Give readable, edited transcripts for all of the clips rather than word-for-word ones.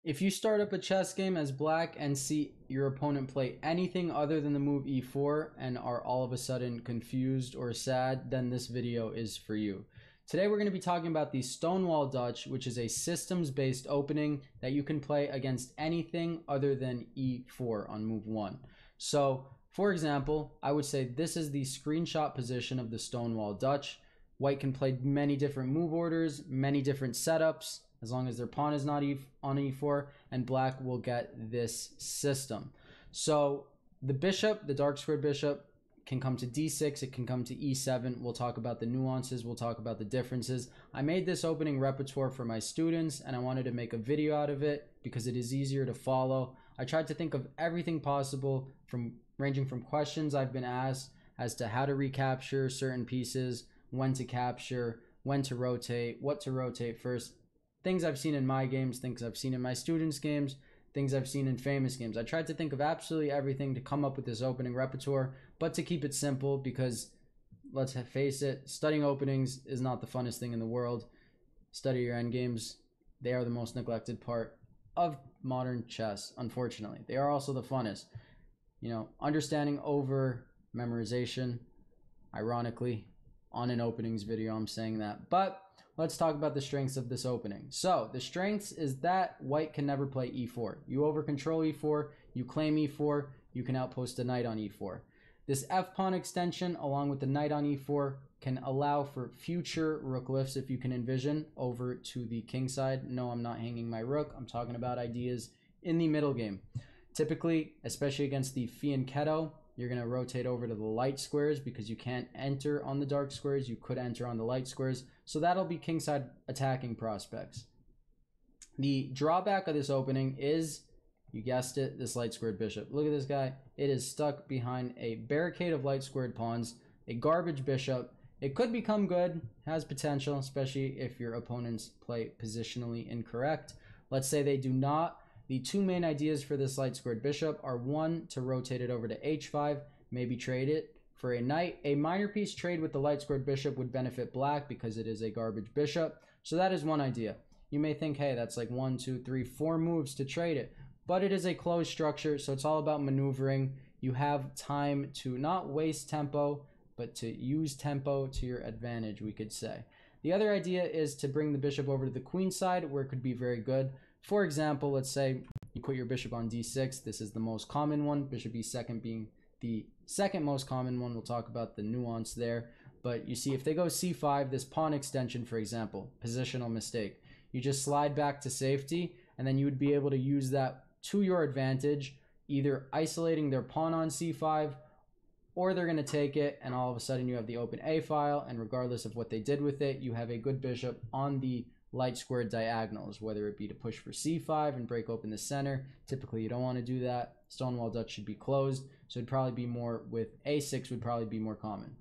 If you start up a chess game as black and see your opponent play anything other than the move e4 and are all of a sudden confused or sad, then this video is for you. Today we're going to be talking about the Stonewall Dutch, which is a systems-based opening that you can play against anything other than e4 on move 1. So, for example, I would say this is the screenshot position of the Stonewall Dutch. White can play many different move orders, many different setups, as long as their pawn is not on e4, and black will get this system. So the bishop, the dark squared bishop, can come to d6, it can come to e7. We'll talk about the nuances, we'll talk about the differences. I made this opening repertoire for my students, and I wanted to make a video out of it because it is easier to follow. I tried to think of everything possible, ranging from questions I've been asked as to how to recapture certain pieces, when to capture, when to rotate, what to rotate first. Things I've seen in my games, things I've seen in my students' games, things I've seen in famous games. I tried to think of absolutely everything to come up with this opening repertoire, but to keep it simple because, let's face it, studying openings is not the funnest thing in the world. Study your endgames. They are the most neglected part of modern chess, unfortunately. They are also the funnest. You know, understanding over memorization, ironically, on an openings video I'm saying that. But let's talk about the strengths of this opening. So the strengths is that white can never play e4. You over control e4, you claim e4, you can outpost a knight on e4. This f-pawn extension along with the knight on e4 can allow for future rook lifts if you can envision over to the king side. No, I'm not hanging my rook. I'm talking about ideas in the middle game. Typically, especially against the fianchetto, you're going to rotate over to the light squares because you can't enter on the dark squares. You could enter on the light squares. So that'll be kingside attacking prospects. The drawback of this opening is, you guessed it, this light squared bishop. Look at this guy. It is stuck behind a barricade of light squared pawns, a garbage bishop. It could become good, has potential, especially if your opponents play positionally incorrect. Let's say they do not. The two main ideas for this light squared bishop are one, to rotate it over to h5, maybe trade it for a knight. A minor piece trade with the light squared bishop would benefit black because it is a garbage bishop. So that is one idea. You may think, hey, that's like 1, 2, 3, 4 moves to trade it. But it is a closed structure, so it's all about maneuvering. You have time to not waste tempo, but to use tempo to your advantage, we could say. The other idea is to bring the bishop over to the queen side, where it could be very good. For example, let's say you put your bishop on d6. This is the most common one, bishop e2 being the second most common one. We'll talk about the nuance there. But you see, if they go c5, this pawn extension, for example, positional mistake. You just slide back to safety, and then you would be able to use that to your advantage, either isolating their pawn on c5, or they're going to take it, and all of a sudden you have the open a file, and regardless of what they did with it, you have a good bishop on the light squared diagonals, whether it be to push for c5 and break open the center. Typically you don't want to do that. Stonewall Dutch should be closed, so it'd probably be more with a6 would probably be more common.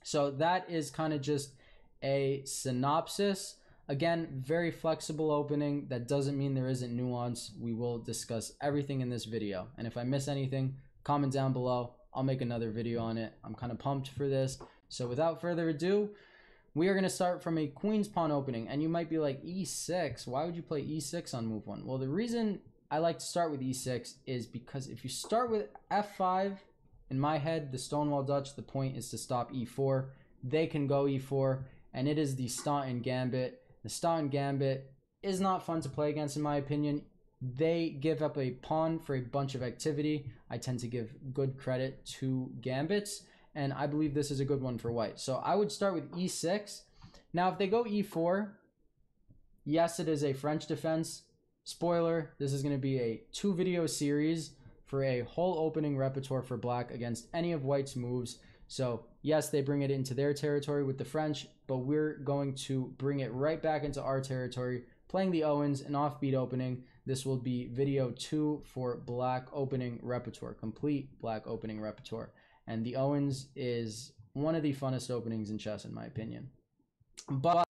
So that is kind of just a synopsis. Again, very flexible opening. That doesn't mean there isn't nuance. We will discuss everything in this video, and if I miss anything, comment down below. I'll make another video on it. I'm kind of pumped for this. So without further ado, we are going to start from a queen's pawn opening, and you might be like, e6, why would you play e6 on move 1? Well, the reason I like to start with e6 is because if you start with f5, in my head, the Stonewall Dutch, the point is to stop e4. They can go e4, and it is the Staunton Gambit. The Staunton Gambit is not fun to play against, in my opinion. They give up a pawn for a bunch of activity. I tend to give good credit to gambits, and I believe this is a good one for white. So I would start with e6. Now, if they go e4, yes, it is a French defense. Spoiler, this is going to be a 2-video series for a whole opening repertoire for black against any of white's moves. So yes, they bring it into their territory with the French, but we're going to bring it right back into our territory, playing the Owens, an offbeat opening. This will be video 2 for black opening repertoire, complete black opening repertoire. And the Owens is one of the funnest openings in chess, in my opinion. But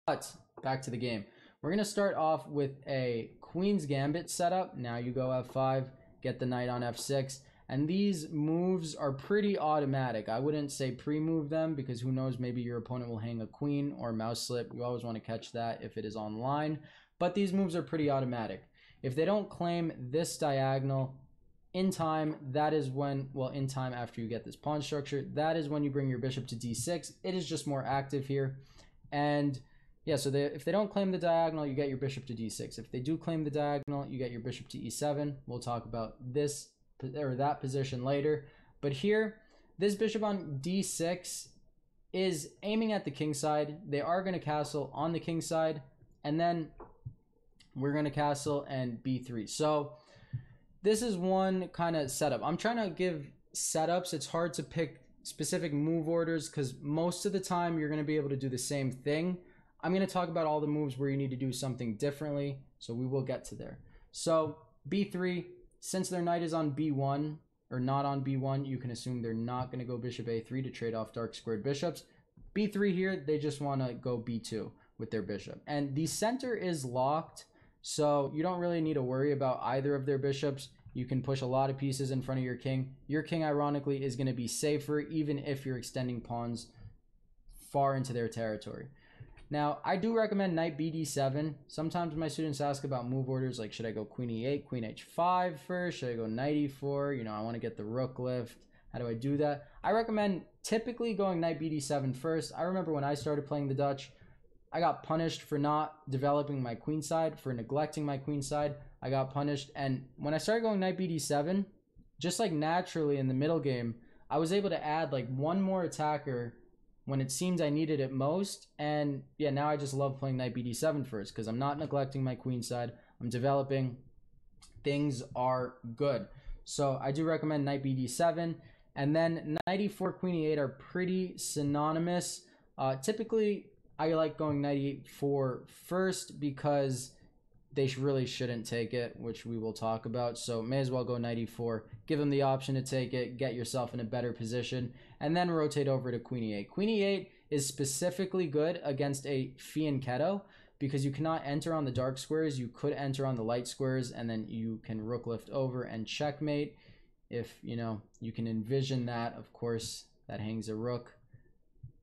back to the game. We're going to start off with a Queen's Gambit setup. Now you go f5, get the knight on f6. And these moves are pretty automatic. I wouldn't say pre-move them because who knows, maybe your opponent will hang a queen or mouse slip. You always want to catch that if it is online. But these moves are pretty automatic. If they don't claim this diagonal in time, that is when, well, in time after you get this pawn structure, that is when you bring your bishop to d6. It is just more active here. And yeah, so if they don't claim the diagonal, you get your bishop to d6. If they do claim the diagonal, you get your bishop to e7. We'll talk about this or that position later. But here, this bishop on d6 is aiming at the king side. They are going to castle on the king side, and then we're going to castle and b3. So this is one kind of setup. I'm trying to give setups. It's hard to pick specific move orders because most of the time you're going to be able to do the same thing. I'm going to talk about all the moves where you need to do something differently, so we will get to there. So b3, since their knight is on b1 or not on b1, you can assume they're not going to go bishop a3 to trade off dark squared bishops. b3 here, they just want to go b2 with their bishop. And the center is locked, so you don't really need to worry about either of their bishops. You can push a lot of pieces in front of your king. Your king, ironically, is going to be safer even if you're extending pawns far into their territory. Now, I do recommend knight bd7. Sometimes my students ask about move orders, like should I go queen e8, queen h5 first? Should I go knight e4? You know, I want to get the rook lift. How do I do that? I recommend typically going knight bd7 first. I remember when I started playing the Dutch, I got punished for not developing my queen side, for neglecting my queen side. I got punished, and when I started going knight bd7, just like naturally in the middle game, I was able to add like one more attacker when it seemed I needed it most. And yeah, now I just love playing knight bd7 first because I'm not neglecting my queen side. I'm developing. Things are good. So I do recommend knight bd7. And then knight e4, queen e8 are pretty synonymous. Typically, I like going knight e4 first because they really shouldn't take it, which we will talk about. So may as well go knight e4. Give them the option to take it, get yourself in a better position, and then rotate over to queen e8. Queen e8 is specifically good against a fianchetto because you cannot enter on the dark squares. You could enter on the light squares, and then you can rook lift over and checkmate. If, you know, you can envision that, of course, that hangs a rook.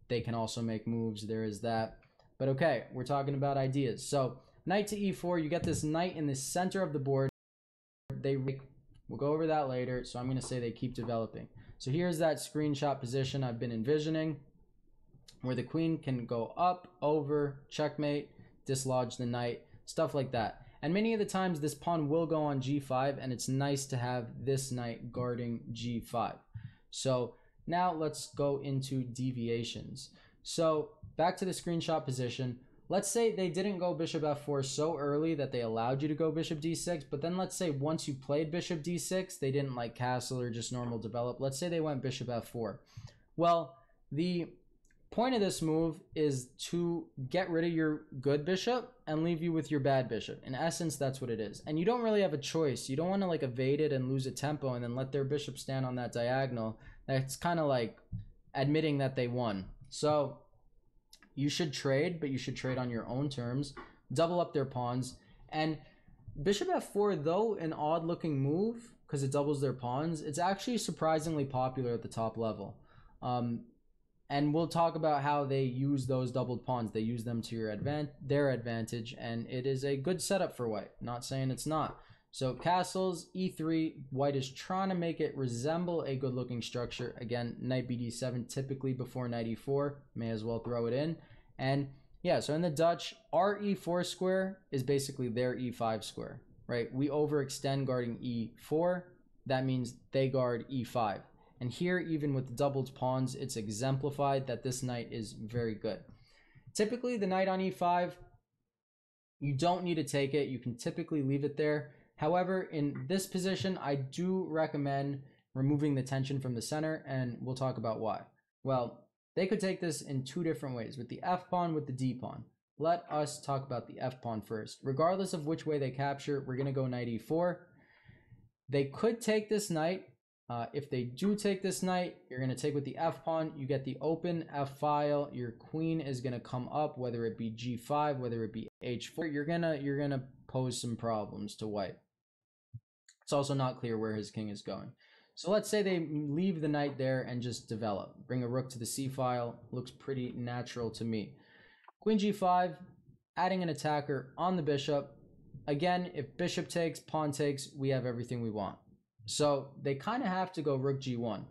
They can also make moves. There is that. But okay, we're talking about ideas. So knight to e4, you get this knight in the center of the board. We'll go over that later, so I'm going to say they keep developing. So here's that screenshot position I've been envisioning, where the queen can go up, over, checkmate, dislodge the knight, stuff like that. And many of the times this pawn will go on g5, and it's nice to have this knight guarding g5. So now let's go into deviations. So back to the screenshot position. Let's say they didn't go bishop f4 so early that they allowed you to go bishop d6, but then let's say once you played bishop d6, they didn't like castle or just normal develop. Let's say they went bishop f4. Well, the point of this move is to get rid of your good bishop and leave you with your bad bishop. In essence, that's what it is. And you don't really have a choice. You don't want to like evade it and lose a tempo and then let their bishop stand on that diagonal. That's kind of like admitting that they won. So you should trade, but you should trade on your own terms. Double up their pawns. And bishop f4, though an odd looking move because it doubles their pawns, it's actually surprisingly popular at the top level. And we'll talk about how they use those doubled pawns. They use them to their advantage, and it is a good setup for white. Not saying it's not. So castles, e3, white is trying to make it resemble a good looking structure. Again, knight bd7 typically before knight e4, may as well throw it in. And yeah, so in the Dutch, our e4 square is basically their e5 square, right? We overextend guarding e4. That means they guard e5. And here, even with the doubled pawns, it's exemplified that this knight is very good. Typically, the knight on e5, you don't need to take it. You can typically leave it there. However, in this position, I do recommend removing the tension from the center, and we'll talk about why. Well, they could take this in two different ways, with the f-pawn, with the d-pawn. Let us talk about the f-pawn first. Regardless of which way they capture, we're going to go knight e4. They could take this knight. If they do take this knight, you're going to take with the f-pawn. You get the open f-file. Your queen is going to come up, whether it be g5, whether it be h4. You're gonna pose some problems to white. It's also not clear where his king is going. So let's say they leave the knight there and just develop. Bring a rook to the c-file. Looks pretty natural to me. Queen g5, adding an attacker on the bishop. again, if bishop takes, pawn takes, we have everything we want. So they kind of have to go rook g1,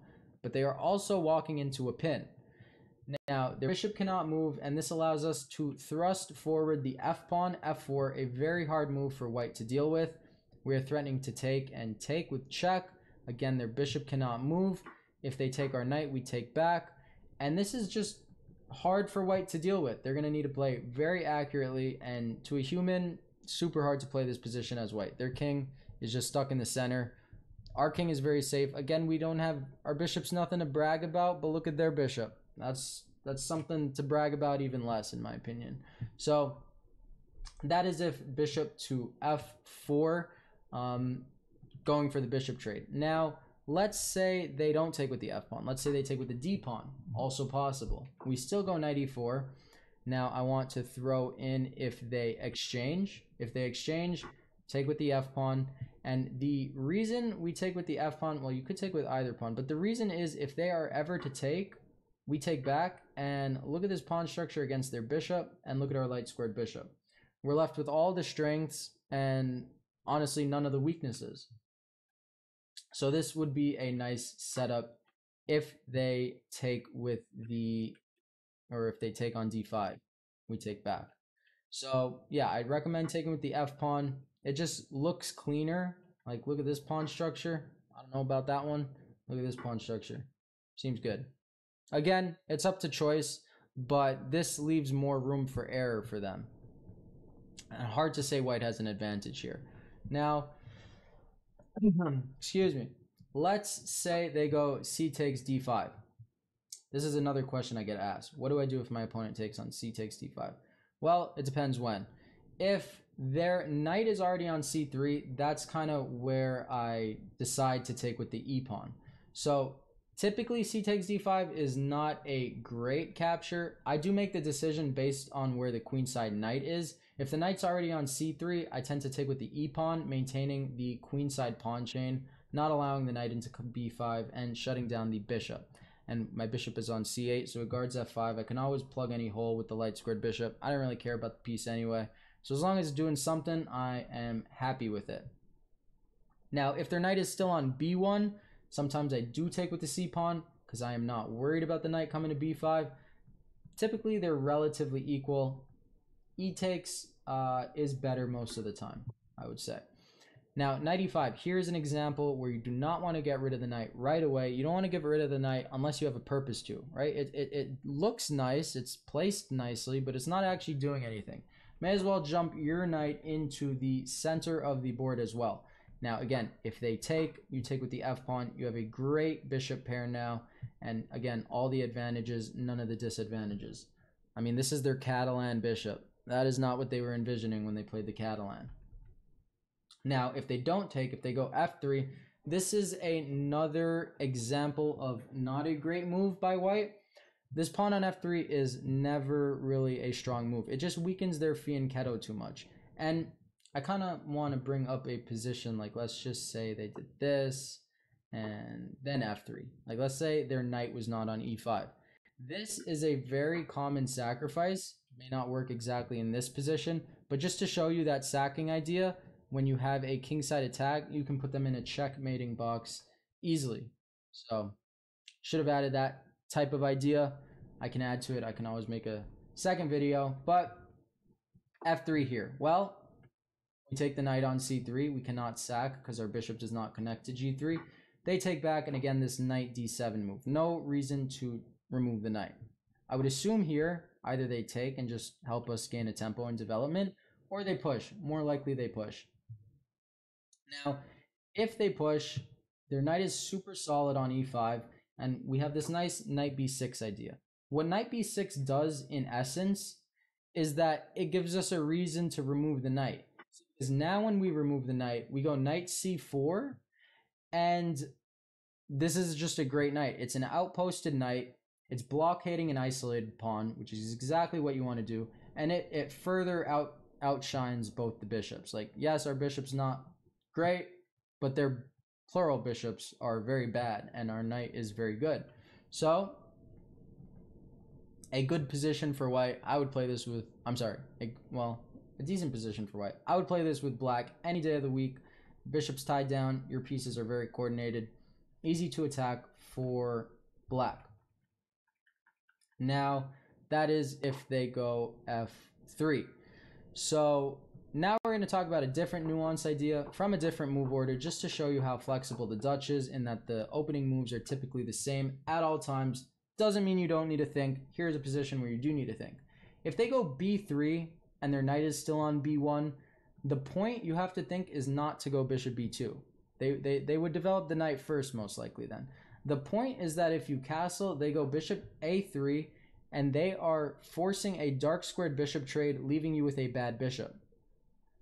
but they are also walking into a pin. Now, their bishop cannot move, and this allows us to thrust forward the f-pawn, f4, a very hard move for white to deal with. We are threatening to take and take with check. Again, their bishop cannot move. If they take our knight, we take back. And this is just hard for white to deal with. They're going to need to play very accurately, and to a human, super hard to play this position as white. Their king is just stuck in the center. Our king is very safe. Again, we don't have, our bishop's nothing to brag about, but look at their bishop. That's something to brag about even less, in my opinion. So that is if bishop to f4, going for the bishop trade. Now, let's say they don't take with the f-pawn. Let's say they take with the d-pawn. Also possible. We still go knight e4. Now, I want to throw in if they exchange. If they exchange, take with the f-pawn. And the reason we take with the f-pawn, well, you could take with either pawn, but the reason is if they are ever to take, we take back, and look at this pawn structure against their bishop, and look at our light squared bishop. We're left with all the strengths and honestly none of the weaknesses. So this would be a nice setup if they take with the, or if they take on d5, we take back. So yeah, I'd recommend taking with the f-pawn. It just looks cleaner. Like, look at this pawn structure. I don't know about that one. Look at this pawn structure. Seems good. Again, it's up to choice, but this leaves more room for error for them. And hard to say white has an advantage here. Now, excuse me. Let's say they go c takes d5. This is another question I get asked. What do I do if my opponent takes on c takes d5? Well, it depends when. If their knight is already on c3, that's kind of where I decide to take with the e-pawn. So typically, c takes d5 is not a great capture. I do make the decision based on where the queenside knight is. If the knight's already on c3, I tend to take with the e-pawn, maintaining the queenside pawn chain, not allowing the knight into b5, and shutting down the bishop. And my bishop is on c8, so it guards f5. I can always plug any hole with the light squared bishop. I don't really care about the piece anyway. So as long as it's doing something, I am happy with it. Now, if their knight is still on b1, sometimes I do take with the c-pawn because I am not worried about the knight coming to b5. Typically, they're relatively equal. E takes is better most of the time, I would say. Now, knight e5. Here's an example where you do not want to get rid of the knight right away. You don't want to get rid of the knight unless you have a purpose to, right? It looks nice. It's placed nicely, but it's not actually doing anything. May as well jump your knight into the center of the board as well. Now, again, if they take, you take with the f-pawn. You have a great bishop pair now. And again, all the advantages, none of the disadvantages. I mean, this is their Catalan bishop. That is not what they were envisioning when they played the Catalan. Now, if they don't take, if they go f3, this is another example of not a great move by white. This pawn on f3 is never really a strong move. It just weakens their fianchetto too much. And I kind of want to bring up a position, like let's just say they did this and then f3. Like let's say their knight was not on e5. This is a very common sacrifice. It may not work exactly in this position, but just to show you that sacking idea, when you have a kingside attack, you can put them in a checkmating box easily. So should have added that type of idea. I can add to it. I can always make a second video, but f3 here. Well, we take the knight on c3. We cannot sack because our bishop does not connect to g3. They take back, and again, this knight d7 move. No reason to remove the knight. I would assume here, either they take and just help us gain a tempo and development, or they push. More likely they push. Now, if they push, their knight is super solid on e5, and we have this nice knight b6 idea. What knight b6 does in essence is that it gives us a reason to remove the knight. Because now when we remove the knight, we go knight c4, and this is just a great knight. It's an outposted knight. It's blockading an isolated pawn, which is exactly what you want to do, and it further outshines both the bishops. Like, yes, our bishop's not great, but their plural bishops are very bad, and our knight is very good. So a good position for white. I would play this with, I'm sorry, well, a decent position for white. I would play this with black any day of the week. Bishop's tied down. Your pieces are very coordinated. Easy to attack for black. Now, that is if they go f3. So now we're going to talk about a different nuance idea from a different move order, just to show you how flexible the Dutch is, in that the opening moves are typically the same at all times. Doesn't mean you don't need to think. Here's a position where you do need to think. If they go b3 and their knight is still on b1, the point you have to think is not to go bishop b2. They would develop the knight first, most likely then. The point is that if you castle, they go bishop a3, and they are forcing a dark squared bishop trade, leaving you with a bad bishop.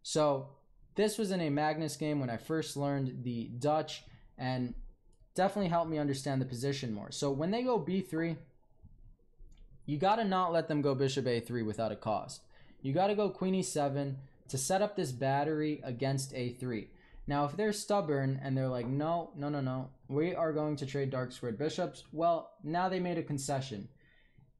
So this was in a Magnus game when I first learned the Dutch, and definitely helped me understand the position more. So when they go b3, you got to not let them go bishop a3 without a cost. You got to go queen e7 to set up this battery against a3. Now, if they're stubborn and they're like, no, we are going to trade dark squared bishops, well, now they made a concession.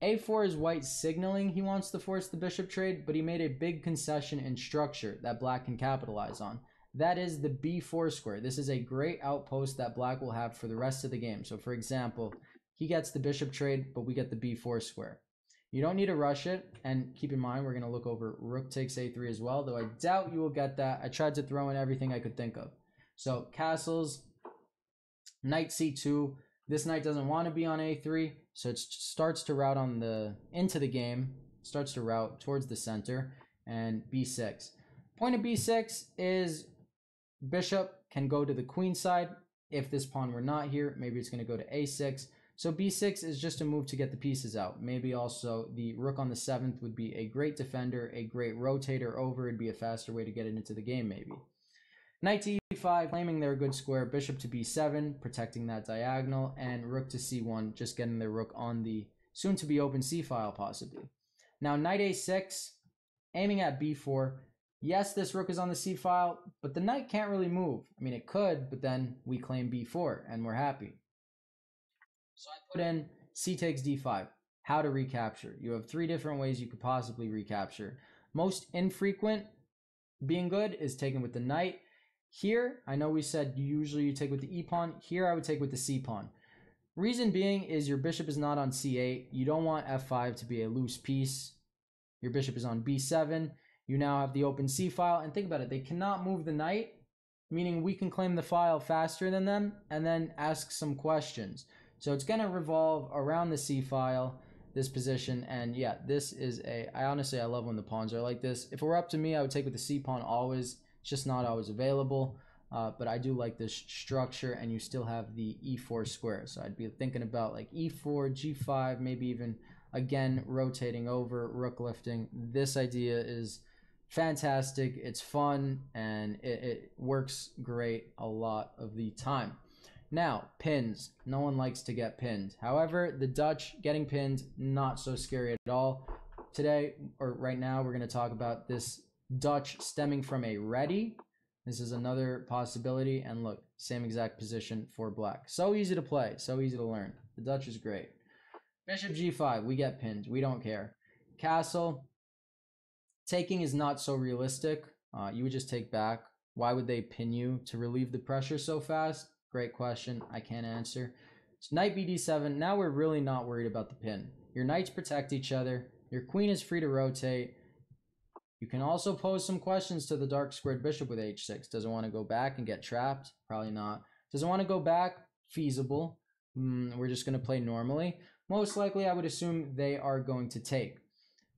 a4 is white signaling he wants to force the bishop trade, but he made a big concession in structure that black can capitalize on. That is the b4 square. This is a great outpost that black will have for the rest of the game. So, for example, he gets the bishop trade, but we get the b4 square. You don't need to rush it, and keep in mind we're going to look over rook takes a3 as well, though I doubt you will get that. I tried to throw in everything I could think of. So castles, knight c2. This knight doesn't want to be on a3, so it starts to route into the game, starts to route towards the center, and b6. Point of b6 is bishop can go to the queen side. If this pawn were not here, maybe it's going to go to a6. So b6 is just a move to get the pieces out. Maybe also the rook on the 7th would be a great defender, a great rotator over. It'd be a faster way to get it into the game maybe. Knight to e5, claiming they're a good square. Bishop to b7, protecting that diagonal. And rook to c1, just getting their rook on the soon-to-be open c-file possibly. Now knight a6, aiming at b4. Yes, this rook is on the c-file, but the knight can't really move. I mean, it could, but then we claim b4, and we're happy. So I put in c takes d5, how to recapture. You have 3 different ways you could possibly recapture. Most infrequent, being good, is taken with the knight. Here, I know we said usually you take with the e-pawn. Here I would take with the c-pawn. Reason being is your bishop is not on c8. You don't want f5 to be a loose piece. Your bishop is on b7. You now have the open c-file. And think about it, they cannot move the knight, meaning we can claim the file faster than them and then ask some questions. So it's going to revolve around the c-file, this position, and yeah, this is I love when the pawns are like this. If it were up to me, I would take with the c-pawn always. It's just not always available, but I do like this structure, and you still have the e4 square. So I'd be thinking about like e4, g5, maybe even, again, rotating over, rook lifting. This idea is fantastic. It's fun, and it works great a lot of the time. Now, pins. No one likes to get pinned. However, the Dutch getting pinned, not so scary at all. Today, or right now, we're going to talk about this Dutch stemming from a ready. This is another possibility. And look, same exact position for black. So easy to play, so easy to learn. The Dutch is great. Bishop g5, we get pinned. We don't care. Castle. Taking is not so realistic. You would just take back. Why would they pin you to relieve the pressure so fast? Great question. I can't answer. So knight bd7. Now we're really not worried about the pin. Your knights protect each other. Your queen is free to rotate. You can also pose some questions to the dark squared bishop with h6. Does it want to go back and get trapped? Probably not. Does it want to go back? Feasible. We're just going to play normally. Most likely, I would assume they are going to take.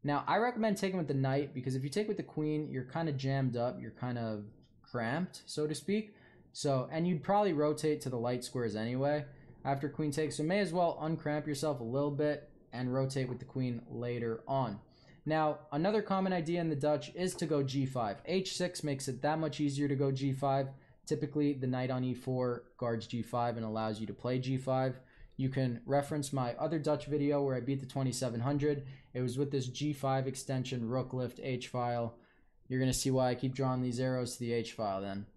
Now, I recommend taking with the knight, because if you take with the queen, you're kind of jammed up. You're kind of cramped, so to speak. So, and you'd probably rotate to the light squares anyway after queen takes. So may as well uncramp yourself a little bit and rotate with the queen later on. Now, another common idea in the Dutch is to go g5. h6 makes it that much easier to go g5. Typically, the knight on e4 guards g5 and allows you to play g5. You can reference my other Dutch video where I beat the 2700. It was with this g5 extension, rook lift, h-file. You're going to see why I keep drawing these arrows to the h-file then.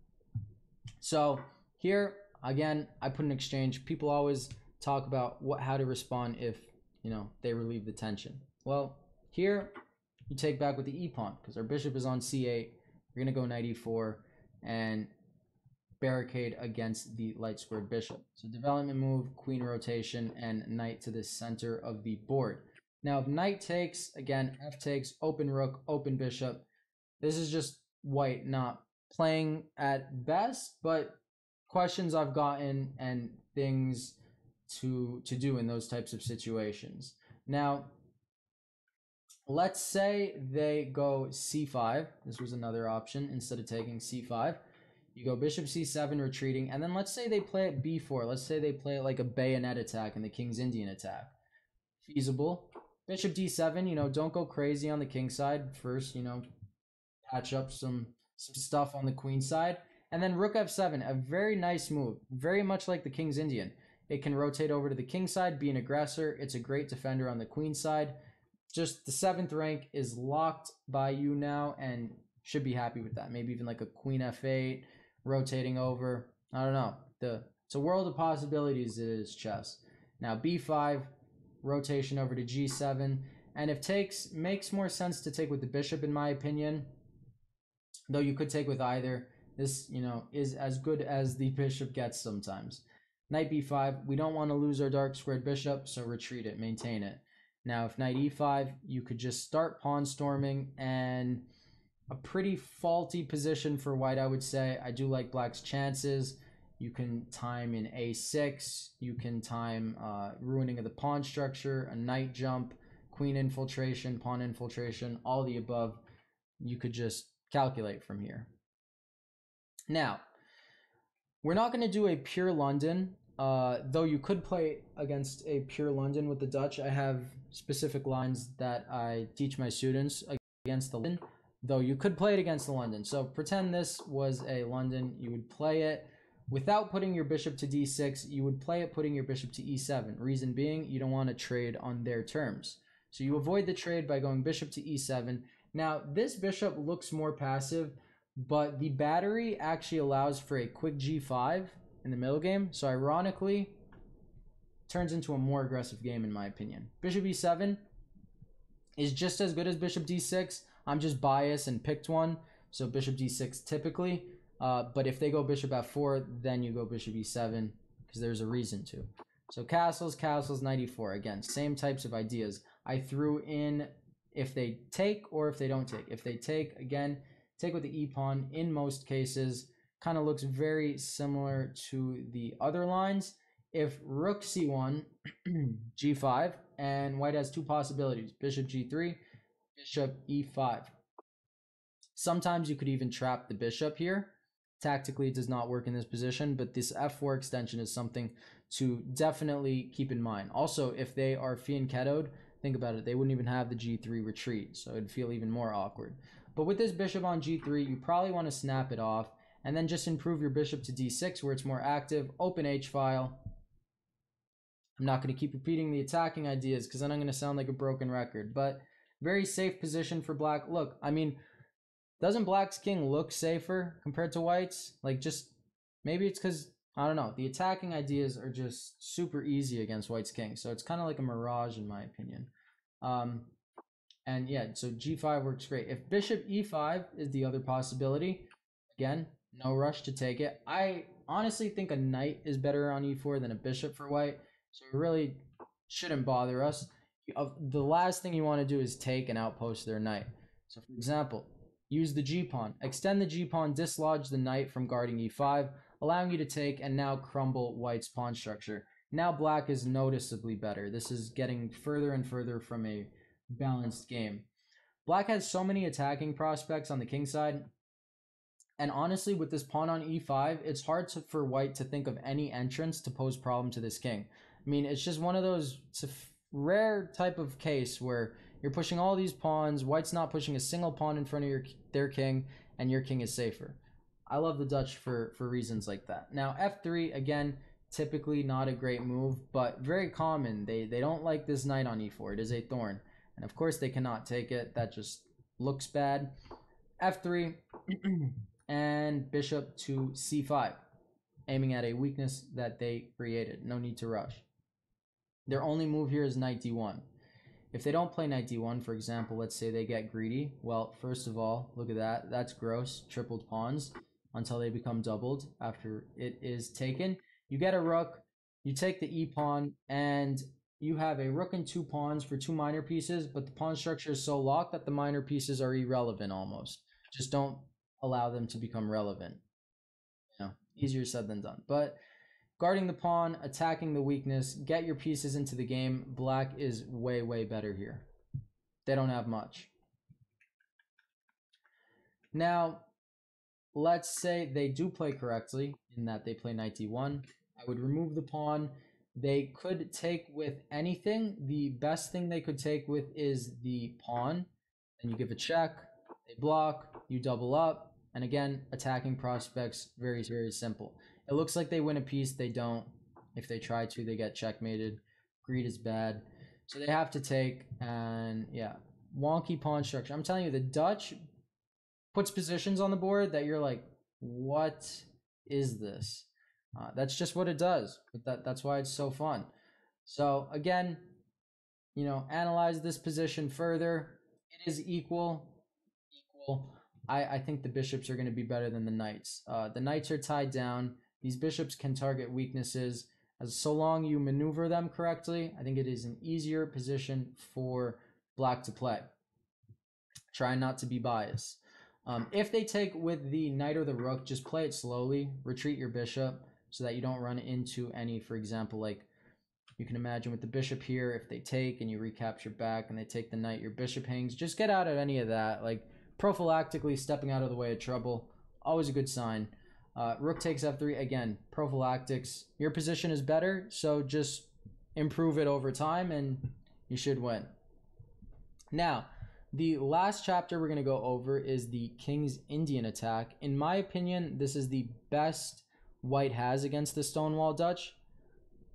So here, again, I put an exchange. People always talk about how to respond if, they relieve the tension. Well, here you take back with the e-pawn because our bishop is on c8. We're going to go knight e4 and barricade against the light squared bishop. So development move, queen rotation, and knight to the center of the board. Now if knight takes, again, f takes, open rook, open bishop. This is just white not playing at best, but questions I've gotten and things to do in those types of situations. Now, let's say they go c5. This was another option. Instead of taking c5, you go bishop c7 retreating, and then let's say they play it b4. Let's say they play it like a bayonet attack in the King's Indian attack. Feasible. Bishop d7, don't go crazy on the king side. First, patch up some stuff on the queen side. And then rook f7, a very nice move. Very much like the King's Indian. It can rotate over to the king side, be an aggressor. It's a great defender on the queen side. Just the 7th rank is locked by you now and should be happy with that. Maybe even like a queen f8, rotating over. I don't know. It's a world of possibilities, it is chess. Now b5, rotation over to g7. And if takes, makes more sense to take with the bishop in my opinion. Though you could take with either. This, is as good as the bishop gets sometimes. Knight b5, we don't want to lose our dark squared bishop, so retreat it, maintain it. Now, if knight e5, you could just start pawn storming, and a pretty faulty position for white, I would say. I do like black's chances. You can time in a6, you can time ruining of the pawn structure, a knight jump, queen infiltration, pawn infiltration, all the above. You could just calculate from here. Now, we're not going to do a pure London, though you could play against a pure London with the Dutch. I have specific lines that I teach my students against the London, though you could play it against the London. So pretend this was a London. You would play it without putting your bishop to d6. You would play it putting your bishop to e7. Reason being, you don't want to trade on their terms. So you avoid the trade by going bishop to e7. Now, this bishop looks more passive, but the battery actually allows for a quick g5 in the middle game. So ironically, turns into a more aggressive game in my opinion. Bishop e7 is just as good as bishop d6. I'm just biased and picked one. So bishop d6 typically. But if they go bishop f4, then you go bishop e7 because there's a reason to. So castles, knight e4. Again, same types of ideas. I threw in if they take or if they don't take. If they take, again, take with the e-pawn in most cases. Kind of looks very similar to the other lines. If rook c1, g5, and white has two possibilities, bishop g3, bishop e5. Sometimes you could even trap the bishop here. Tactically, it does not work in this position, but this f4 extension is something to definitely keep in mind. Also, if they are fianchettoed, think about it, they wouldn't even have the g3 retreat, so it'd feel even more awkward. But with this bishop on g3, you probably want to snap it off, and then just improve your bishop to d6 where it's more active, open h-file. I'm not going to keep repeating the attacking ideas because then I'm going to sound like a broken record, but very safe position for black. Look, I mean, doesn't black's king look safer compared to white's? Like, just, maybe it's because, I don't know, the attacking ideas are just super easy against white's king, so it's kind of like a mirage in my opinion. And yeah, so g5 works great. If bishop e5 is the other possibility, again, no rush to take it. I honestly think a knight is better on e4 than a bishop for white, so it really shouldn't bother us. The last thing you want to do is take and outpost their knight. So for example, use the g-pawn. Extend the g-pawn, dislodge the knight from guarding e5, allowing you to take and now crumble white's pawn structure. Now black is noticeably better. This is getting further and further from a balanced game. Black has so many attacking prospects on the king side, and honestly with this pawn on e5, it's hard for white to think of any entrance to pose problem to this king. I mean, it's just one of those, it's a rare type of case where you're pushing all these pawns, white's not pushing a single pawn in front of their king, and your king is safer. I love the Dutch for reasons like that. Now f3, again, typically not a great move, but very common. They don't like this knight on e4. It is a thorn. And of course they cannot take it. That just looks bad. f3 and bishop to c5, aiming at a weakness that they created. No need to rush. Their only move here is knight d1. If they don't play knight d1, for example, let's say they get greedy. Well, first of all, look at that. That's gross. Tripled pawns until they become doubled after it is taken. You get a rook, you take the e pawn, and you have a rook and two pawns for two minor pieces, but the pawn structure is so locked that the minor pieces are irrelevant almost. Just don't allow them to become relevant. You know, easier said than done. But guarding the pawn, attacking the weakness, get your pieces into the game. Black is way, way better here. They don't have much. Now, let's say they do play correctly in that they play knight d1. I would remove the pawn. They could take with anything. The best thing they could take with is the pawn. And you give a check. They block. You double up. And again, attacking prospects, very, very simple. It looks like they win a piece. They don't. If they try to, they get checkmated. Greed is bad. So they have to take. And yeah, wonky pawn structure. I'm telling you, the Dutch puts positions on the board that you're like, what is this? That's just what it does. But that's why it's so fun. So again, you know, analyze this position further. It is equal. I think the bishops are going to be better than the knights. The knights are tied down. These bishops can target weaknesses. As so long you maneuver them correctly, I think it is an easier position for black to play. Try not to be biased. If they take with the knight or the rook, just play it slowly. Retreat your bishop so that you don't run into any, for example, like you can imagine with the bishop here, if they take and you recapture back and they take the knight, your bishop hangs. Just get out of any of that. Like prophylactically stepping out of the way of trouble. Always a good sign. Rook takes f3. Again, prophylactics. Your position is better, so just improve it over time and you should win. Now, the last chapter we're going to go over is the King's Indian attack. In my opinion, this is the best white has against the Stonewall Dutch,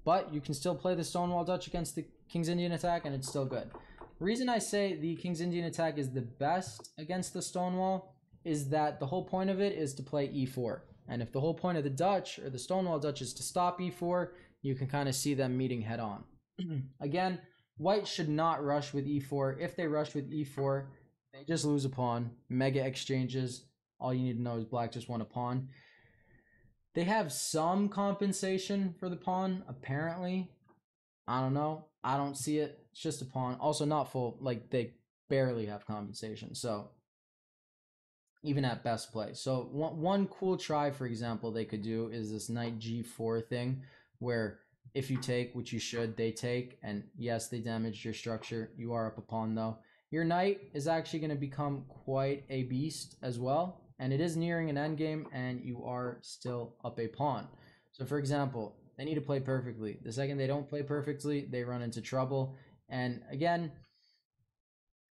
but you can still play the Stonewall Dutch against the King's Indian attack and it's still good. The reason I say the King's Indian attack is the best against the Stonewall is that the whole point of it is to play e4. And if the whole point of the Dutch or the Stonewall Dutch is to stop e4, you can kind of see them meeting head on. Again, white should not rush with e4. If they rush with e4, they just lose a pawn. Mega exchanges. All you need to know is black just won a pawn. They have some compensation for the pawn, apparently. I don't know. I don't see it. It's just a pawn. Also not full. Like, they barely have compensation. So, even at best play. So, one cool try, for example, they could do is this knight g4 thing, where if you take, which you should, they take, and yes, they damaged your structure. You are up a pawn, though. Your knight is actually going to become quite a beast as well, and it is nearing an endgame, and you are still up a pawn. So, for example, they need to play perfectly. The second they don't play perfectly, they run into trouble. And again,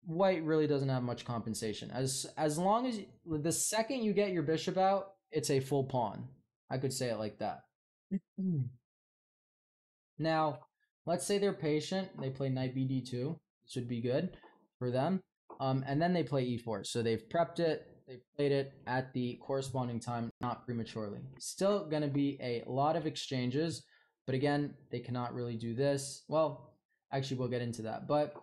white really doesn't have much compensation. As long as the second you get your bishop out, it's a full pawn. I could say it like that. Now, let's say they're patient. They play knight bd2. This would be good for them. And then they play e4. So they've prepped it. They've played it at the corresponding time, not prematurely. Still going to be a lot of exchanges. But again, they cannot really do this. Well, actually, we'll get into that. But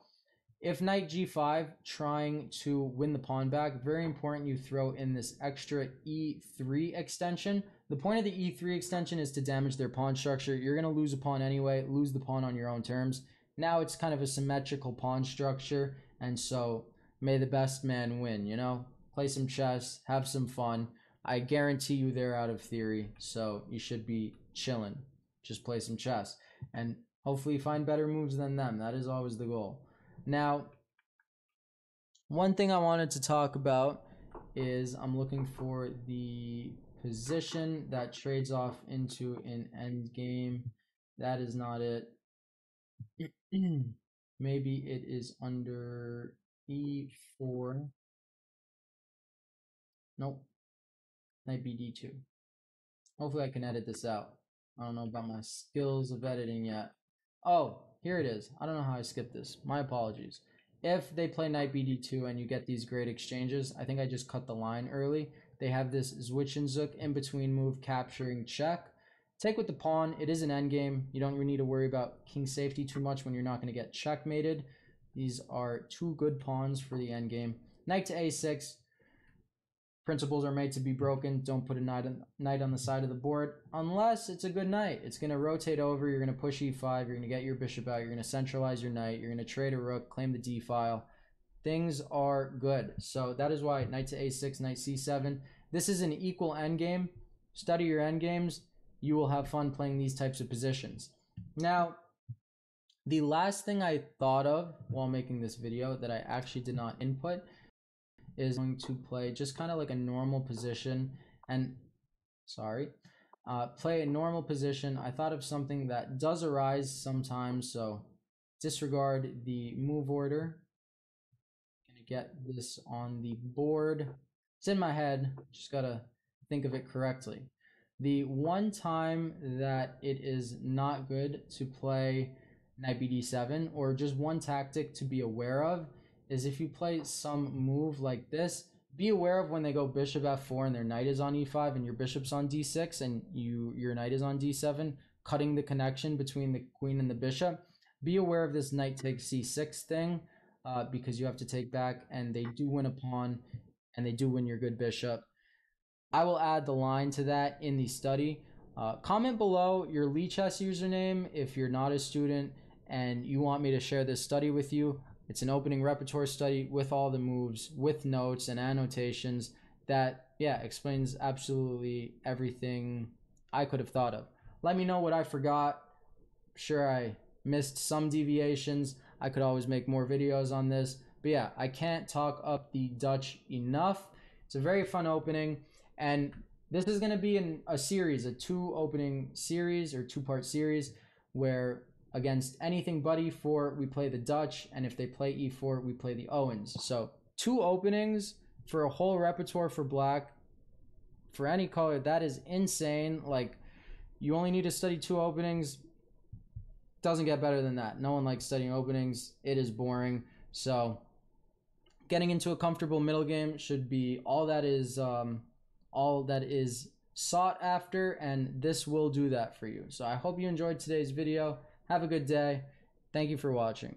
if knight g5, trying to win the pawn back, very important you throw in this extra e3 extension. The point of the e3 extension is to damage their pawn structure. You're going to lose a pawn anyway, lose the pawn on your own terms. Now it's kind of a symmetrical pawn structure, and so may the best man win, you know? Play some chess, have some fun. I guarantee you they're out of theory, so you should be chilling. Just play some chess, and hopefully find better moves than them. That is always the goal. Now, one thing I wanted to talk about is I'm looking for the position that trades off into an end game. That is not it. Maybe it is under e4. Nope. Knight bd2. Hopefully I can edit this out. I don't know about my skills of editing yet. Oh, here it is. I don't know how I skipped this. My apologies. If they play knight bd2 and you get these great exchanges, I think I just cut the line early. They have this Zwischenzug in between move capturing check. Take with the pawn. It is an endgame. You don't really need to worry about king safety too much when you're not going to get checkmated. These are two good pawns for the endgame. Knight to a6. Principles are made to be broken. Don't put a knight on the side of the board unless it's a good knight. It's going to rotate over. You're going to push e5. You're going to get your bishop out. You're going to centralize your knight. You're going to trade a rook, claim the d file. Things are good. So that is why knight to a6, knight c7. This is an equal endgame. Study your endgames. You will have fun playing these types of positions. Now, the last thing I thought of while making this video that I actually did not input is going to play just kind of like a normal position and play a normal position. I thought of something that does arise sometimes, so disregard the move order. I'm gonna get this on the board. It's in my head, just gotta think of it correctly. The one time that it is not good to play knight bd7, or just one tactic to be aware of, is if you play some move like this, be aware of when they go bishop f4 and their knight is on e5 and your bishop's on d6 and your knight is on d7, cutting the connection between the queen and the bishop. Be aware of this knight takes c6 thing, because you have to take back, and they do win a pawn and they do win your good bishop. I will add the line to that in the study. Comment below your Lichess username if you're not a student and you want me to share this study with you. It's an opening repertoire study with all the moves, with notes and annotations that, explains absolutely everything I could have thought of. Let me know what I forgot. Sure, I missed some deviations. I could always make more videos on this. But yeah, I can't talk up the Dutch enough. It's a very fun opening. And this is going to be a series, a two-opening series or two-part series where against anything but e4, we play the Dutch, and if they play e4, we play the Owens. So 2 openings for a whole repertoire for black, for any color. That is insane. Like, you only need to study 2 openings. Doesn't get better than that. No one likes studying openings. It is boring. So getting into a comfortable middle game should be all that is sought after, and this will do that for you. So I hope you enjoyed today's video. Have a good day. Thank you for watching.